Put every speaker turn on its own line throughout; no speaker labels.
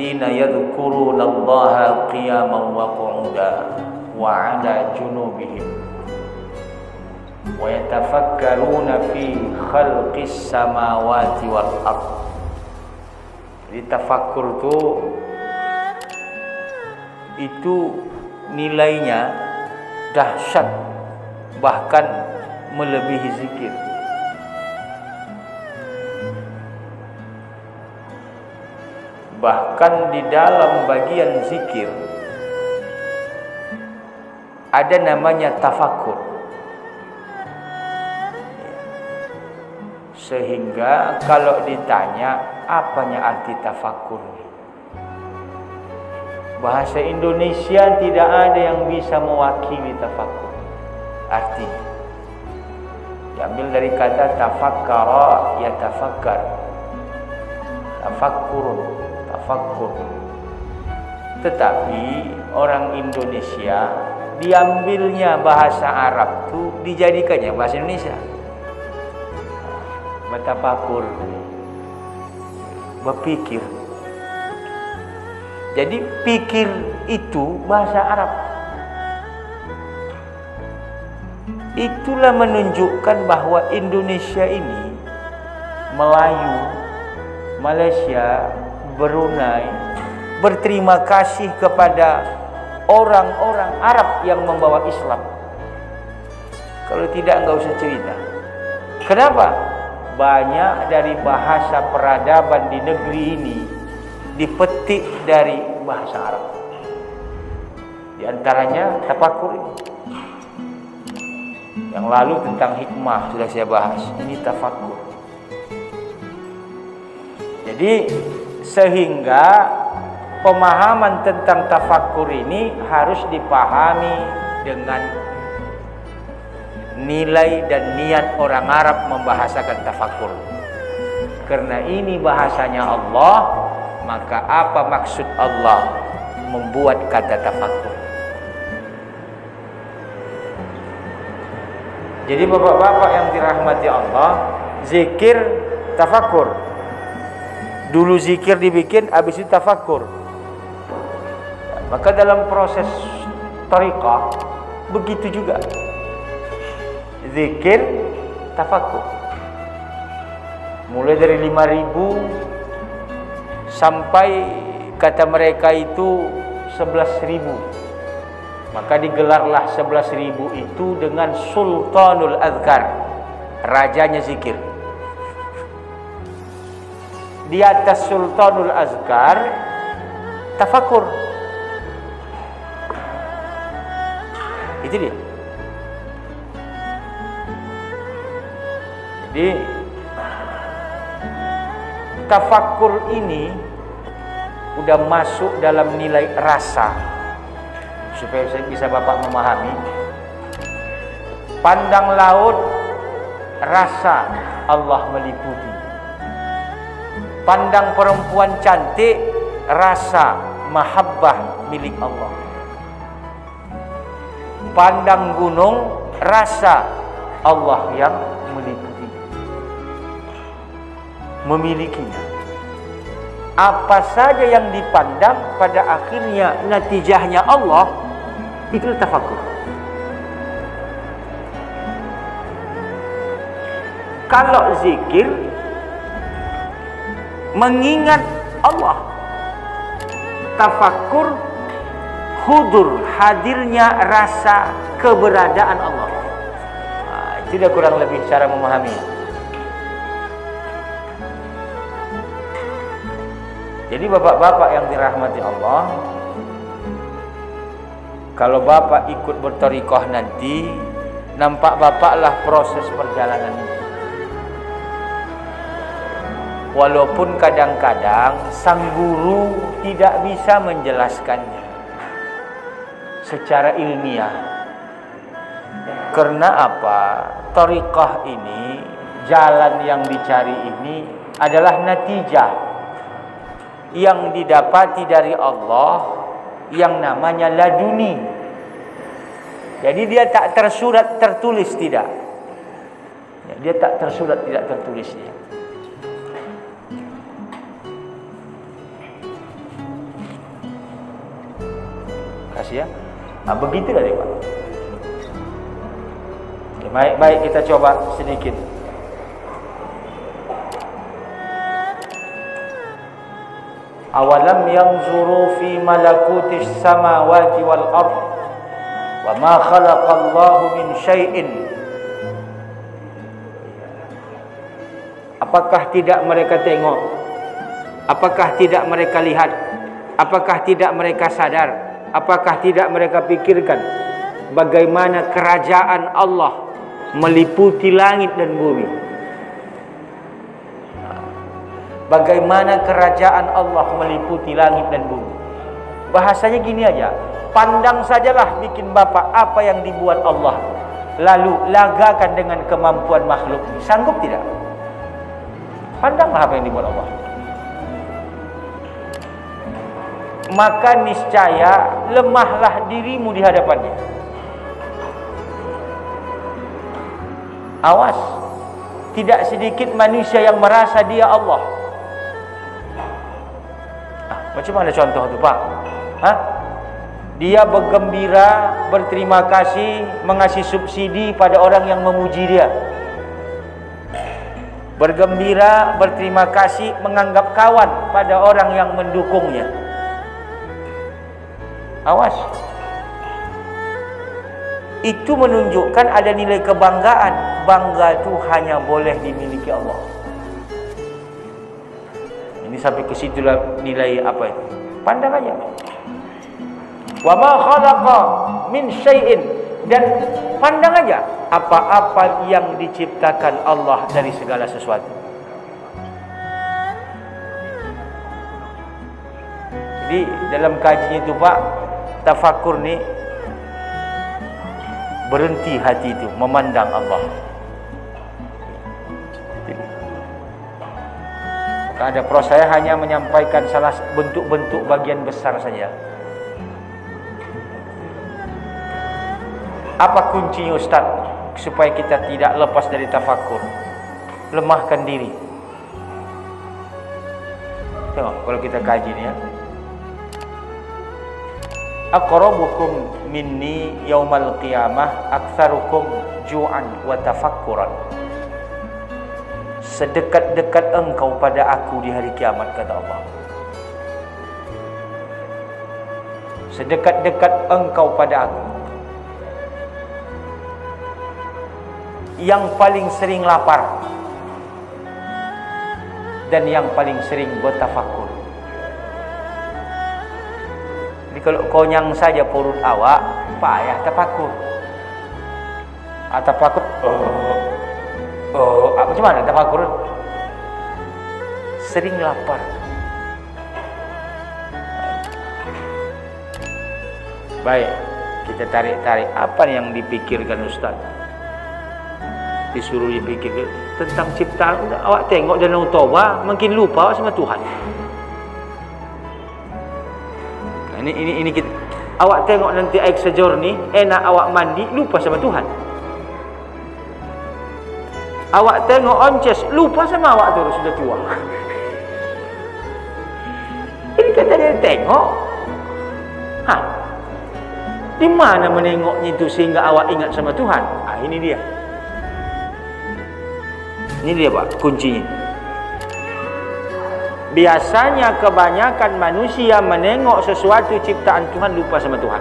alladzina yadhkuruna Allaha qiyaman wa qu'udan wa 'ala junubihim wa yatafakkaruna fi khalqis samawati wal ardh. Jadi tafakkur itu nilainya dahsyat, bahkan melebihi zikir. Bahkan di dalam bagian zikir ada namanya tafakkur. Sehingga kalau ditanya apanya arti tafakkur, bahasa Indonesia tidak ada yang bisa mewakili tafakkur artinya. Diambil dari kata tafakkara, ya tafakkar, tafakkurun, tafakkur. Tetapi orang Indonesia diambilnya bahasa Arab itu dijadikannya bahasa Indonesia. Bertafakur, berpikir. Jadi pikir itu bahasa Arab. Itulah menunjukkan bahwa Indonesia ini, Melayu, Malaysia, Brunei berterima kasih kepada orang-orang Arab yang membawa Islam. Kalau tidak, enggak usah cerita. Kenapa? Banyak dari bahasa peradaban di negeri ini dipetik dari bahasa Arab. Di antaranya tafakkur ini. Yang lalu tentang hikmah sudah saya bahas. Ini tafakkur. Jadi sehingga pemahaman tentang tafakkur ini harus dipahami dengan nilai dan niat orang Arab membahasakan tafakkur. Karena ini bahasanya Allah, maka apa maksud Allah membuat kata tafakkur? Jadi bapak-bapak yang dirahmati Allah, zikir tafakkur. Dulu zikir dibikin, habis itu tafakkur. Maka dalam proses thariqah begitu juga. Zikir, tafakkur. Mulai dari 5.000 sampai kata mereka itu 11.000. Maka digelarlah 11.000 itu dengan Sultanul Azkar, rajanya zikir. Di atas Sultanul Azkar, tafakkur. Itu dia. Jadi tafakkur ini udah masuk dalam nilai rasa. Supaya bisa Bapak memahami, pandang laut, rasa Allah meliputi. Pandang perempuan cantik, rasa mahabbah milik Allah. Pandang gunung, rasa Allah yang meliputi, memilikinya. Apa saja yang dipandang pada akhirnya natijahnya Allah, itu tafakkur. Kalau zikir mengingat Allah, tafakkur hudur, hadirnya rasa keberadaan Allah. Itu dah kurang lebih cara memahami. Jadi bapak-bapak yang dirahmati Allah, kalau bapak ikut berthariqah nanti, nampak bapaklah proses perjalanan itu. Walaupun kadang-kadang sang guru tidak bisa menjelaskannya secara ilmiah. Karena apa? Thariqah ini, jalan yang dicari ini adalah natijah yang didapati dari Allah yang namanya laduni. Jadi dia tak tersurat tertulis, tidak. Dia tak tersurat tidak tertulis dia. Kasih ya. Nah, begitulah dia, Pak. Oke, baik kita coba sedikit. Awalam yanzuru fi malakutis samawati wal ard wa ma khalaqallahu min syai'in. Apakah tidak mereka tengok? Apakah tidak mereka lihat? Apakah tidak mereka sadar? Apakah tidak mereka pikirkan bagaimana kerajaan Allah meliputi langit dan bumi? Bagaimana kerajaan Allah meliputi langit dan bumi? Bahasanya gini aja, pandang sajalah bikin bapak apa yang dibuat Allah, lalu lagakan dengan kemampuan makhluk. Sanggup tidak? Pandanglah apa yang dibuat Allah. Maka niscaya lemahlah dirimu di hadapannya. Awas, tidak sedikit manusia yang merasa dia Allah. Macam mana contoh tu, Pak? Dia bergembira, berterima kasih, mengasih subsidi pada orang yang memuji dia. Bergembira, berterima kasih, menganggap kawan pada orang yang mendukungnya. Awas. Itu menunjukkan ada nilai kebanggaan. Bangga itu hanya boleh dimiliki Allah. Ini sampai ke situlah nilai apa itu? Pandang aja. Wa ma khalaqa min syai'in, dan pandang aja apa-apa yang diciptakan Allah dari segala sesuatu. Jadi dalam kajian itu, Pak, tafakur ni berhenti hati itu memandang Allah. Maka ada proses, saya hanya menyampaikan salah bentuk-bentuk bagian besar saja. Apa kuncinya, Ustaz, supaya kita tidak lepas dari tafakur? Lemahkan diri. Tengok kalau kita kaji ni ya. Aqrabukum minni yaumal qiyamah aktsarukum ju'an wa tafakkuran. Sedekat-dekat engkau pada aku di hari kiamat, kata Allah. Sedekat-dekat engkau pada aku, yang paling sering lapar dan yang paling sering bertafakur. Jadi kalau konyang saja perut awak, payah tafakur. Tafakur, macam mana tafakur? Sering lapar. Baik, kita tarik-tarik apa yang dipikirkan Ustaz. Disuruh dipikir tentang ciptaan. Awak tengok Danau Toba, makin lupa sama Tuhan. Ini kita. Awak tengok nanti air sejor ni, enak awak mandi, lupa sama Tuhan. Awak tengok onces, lupa sama awak tu sudah tua. Ini kata dia tengok. Di mana menengoknya itu sehingga awak ingat sama Tuhan? Ini dia. Ini dia, Pak, kuncinya. Biasanya kebanyakan manusia menengok sesuatu ciptaan Tuhan lupa sama Tuhan.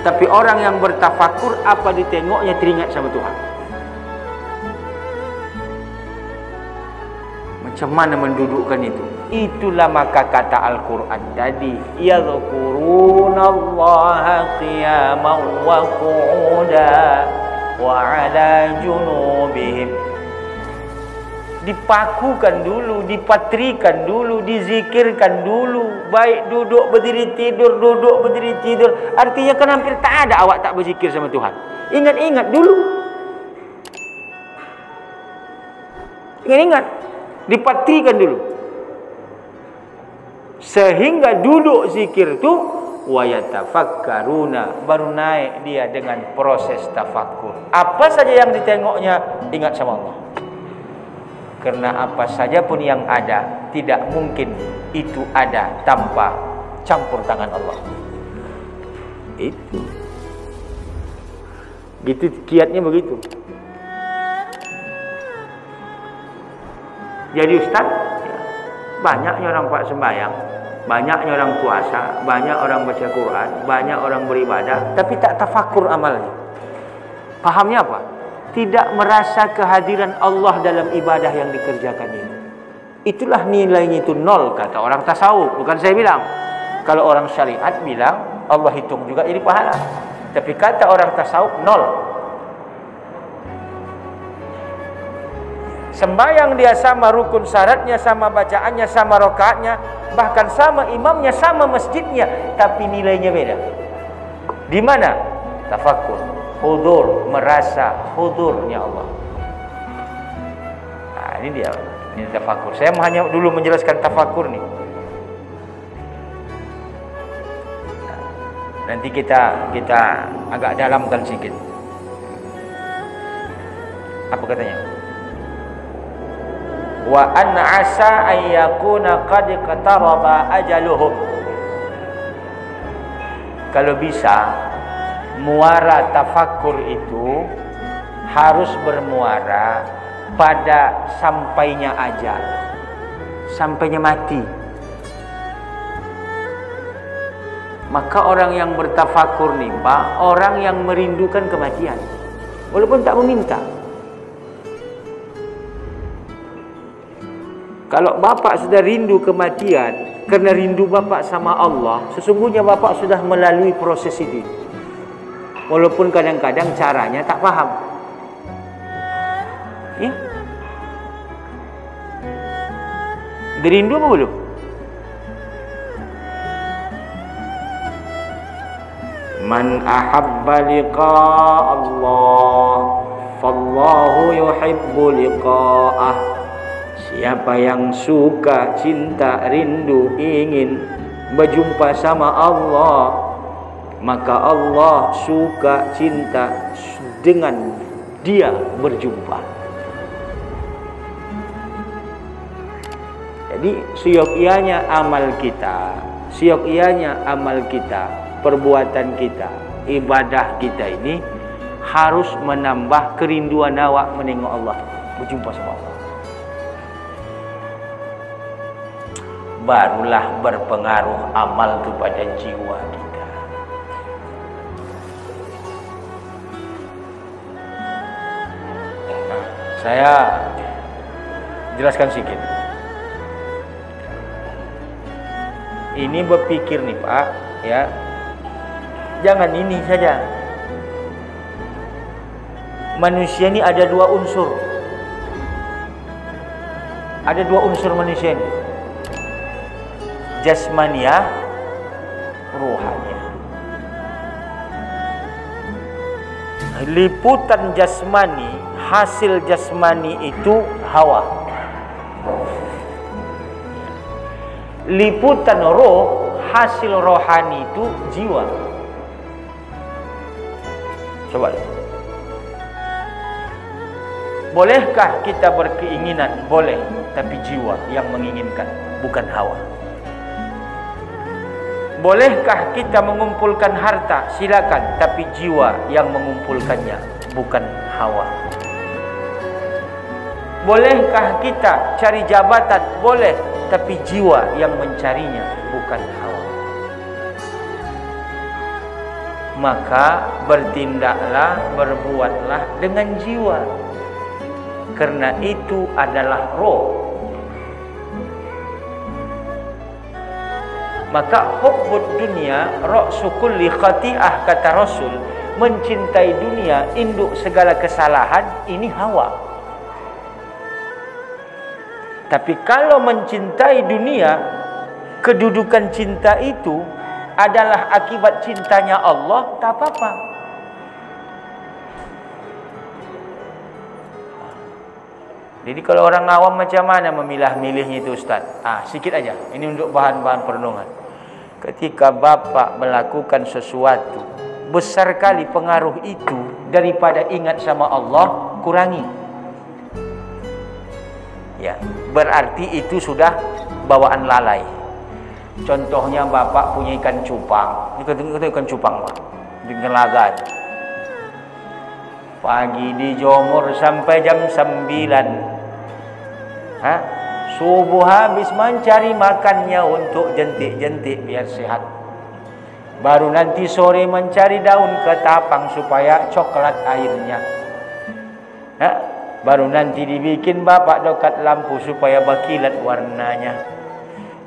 Tapi orang yang bertafakur, apa ditengoknya teringat sama Tuhan. Macam mana mendudukkan itu? Itulah maka kata Al-Quran tadi, yadhkurunallaha qiyaman wa qu'udan wa 'ala junubihim. Dipakukan dulu, dipatrikan dulu, dizikirkan dulu. Baik duduk berdiri tidur, duduk berdiri tidur. Artinya kan hampir tak ada awak tak berzikir sama Tuhan. Ingat-ingat dulu. Ingat-ingat. Dipatrikan dulu. Sehingga duduk zikir tu wa yatafakkaruna, baru naik dia dengan proses tafakur. Apa saja yang ditengoknya ingat sama Allah. Karena apa saja pun yang ada, tidak mungkin itu ada tanpa campur tangan Allah. itu. Gitu kiatnya begitu. Jadi Ustaz, ya, banyaknya orang pak sembahyang, banyaknya orang puasa, banyak orang baca Quran, banyak orang beribadah, tapi tak tafakur amalnya. Pahamnya apa? Tidak merasa kehadiran Allah dalam ibadah yang dikerjakan itu. Itulah nilainya itu nol, kata orang tasawuf. Bukan saya bilang. Kalau orang syariat bilang Allah hitung juga jadi pahala. Tapi kata orang tasawuf nol. Sembahyang dia sama rukun syaratnya, sama bacaannya, sama rakaatnya, bahkan sama imamnya, sama masjidnya, tapi nilainya beda. Di mana? Tafakkur, hudur, merasa hudurnya Allah. Nah, ini dia. Ini tafakkur. Saya hanya dulu menjelaskan tafakkur nih. Nanti kita agak dalamkan sedikit. Apa katanya? Wa an asa an yakuna qad qataraba ajaluhum. Kalau bisa muara tafakkur itu harus bermuara pada sampainya ajal, sampainya mati. Maka orang yang bertafakur nih Pak, orang yang merindukan kematian walaupun tak meminta. Kalau Bapak sudah rindu kematian karena rindu Bapak sama Allah, sesungguhnya Bapak sudah melalui proses itu. Walaupun kadang-kadang caranya tak paham. Ya. Derindu apa belum? Man ahabba liqa Allah fallahu yuhibbu liqa'ah. Siapa yang suka, cinta, rindu, ingin berjumpa sama Allah, maka Allah suka, cinta dengan dia berjumpa. Jadi siokianya amal kita, siokianya amal kita, perbuatan kita, ibadah kita ini harus menambah kerinduan awak menengok Allah, berjumpa sama Allah. Barulah berpengaruh amal kepada jiwa kita. Nah, saya jelaskan sedikit. Ini berpikir nih Pak, ya. Jangan ini saja. Manusia ini ada dua unsur. Ada dua unsur manusia ini. Jasmaniah, ruhaniah. Liputan jasmani, hasil jasmani itu hawa. Liputan roh, hasil rohani itu jiwa. Coba. Bolehkah kita berkeinginan? Boleh, tapi jiwa yang menginginkan, bukan hawa. Bolehkah kita mengumpulkan harta? Silakan, tapi jiwa yang mengumpulkannya, bukan hawa. Bolehkah kita cari jabatan? Boleh, tapi jiwa yang mencarinya, bukan hawa. Maka bertindaklah, berbuatlah dengan jiwa, karena itu adalah roh. Maka hubbud dunia ra'su kulli khati'ah, kata Rasul. Mencintai dunia, induk segala kesalahan, ini hawa. Tapi kalau mencintai dunia, kedudukan cinta itu adalah akibat cintanya Allah, tak apa-apa. Jadi kalau orang awam macam mana memilah-milihnya itu Ustaz? Sikit aja. Ini untuk bahan-bahan perenungan. Ketika Bapak melakukan sesuatu, besar kali pengaruh itu daripada ingat sama Allah, kurangi. Ya, berarti itu sudah bawaan lalai. Contohnya bapak punya ikan cupang. Ini kata ikan cupang, Pak. Di Ngelagan. Pagi dijemur sampai jam 9. Subuh habis mencari makannya untuk jentik-jentik biar sehat. Baru nanti sore mencari daun ketapang supaya coklat airnya. Baru nanti dibikin bapak dekat lampu supaya berkilat warnanya.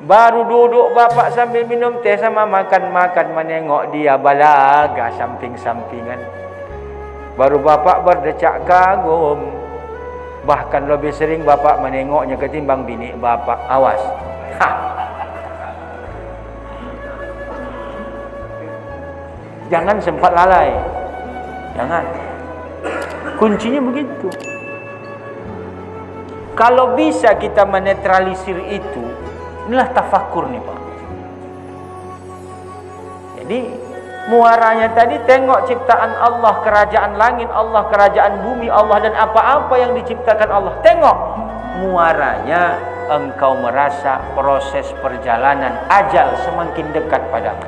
Baru duduk bapak sambil minum teh sama makan-makan menengok dia balaga samping-sampingan. Baru bapak berdecak kagum. Bahkan lebih sering bapak menengoknya ketimbang bini bapak. Awas. Jangan sempat lalai. Jangan. Kuncinya begitu. Kalau bisa kita menetralisir itu, inilah tafakur nih Pak. Jadi muaranya tadi tengok ciptaan Allah, kerajaan langit Allah, kerajaan bumi Allah, dan apa-apa yang diciptakan Allah. Tengok muaranya, engkau merasa proses perjalanan ajal semakin dekat padamu.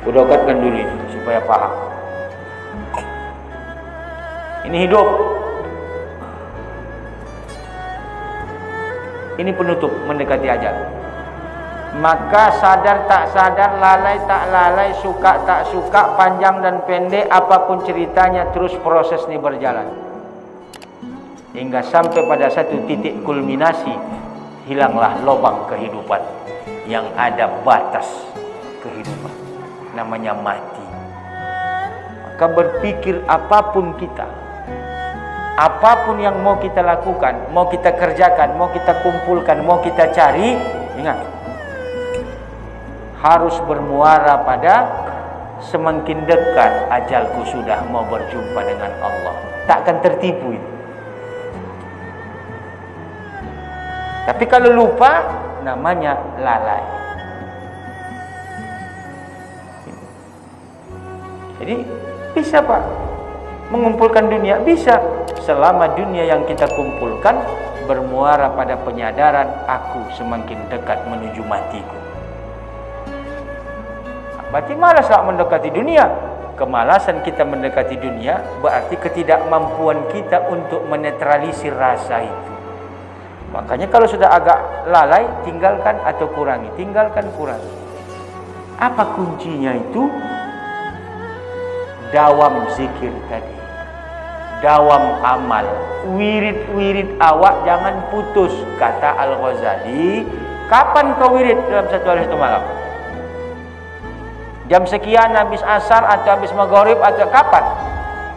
Udokatkan dulu ini supaya paham. Ini hidup. Ini penutup mendekati ajal. Maka sadar tak sadar, lalai tak lalai, suka tak suka, panjang dan pendek, apapun ceritanya, terus proses ini berjalan. Hingga sampai pada satu titik kulminasi, hilanglah lubang kehidupan. Yang ada batas kehidupan. Namanya mati. Maka berpikir apapun kita, apapun yang mau kita lakukan, mau kita kerjakan, mau kita kumpulkan, mau kita cari, ingat, harus bermuara pada semakin dekat ajalku sudah mau berjumpa dengan Allah. Tak akan tertipu itu. Tapi kalau lupa, namanya lalai. Jadi bisa Pak mengumpulkan dunia, bisa, selama dunia yang kita kumpulkan bermuara pada penyadaran aku semakin dekat menuju matiku. Berarti malaslah mendekati dunia. Kemalasan kita mendekati dunia berarti ketidakmampuan kita untuk menetralisir rasa itu. Makanya kalau sudah agak lalai, tinggalkan atau kurangi, tinggalkan, kurangi. Apa kuncinya itu? Dawam zikir tadi, dawam amal, wirid-wirid awak jangan putus. Kata Al-Ghazali, kapan kau wirid dalam satu hari satu malam? Jam sekian habis asar atau habis maghrib atau kapan?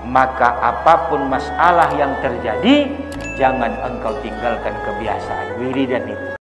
Maka apapun masalah yang terjadi, jangan engkau tinggalkan kebiasaan wiridan itu.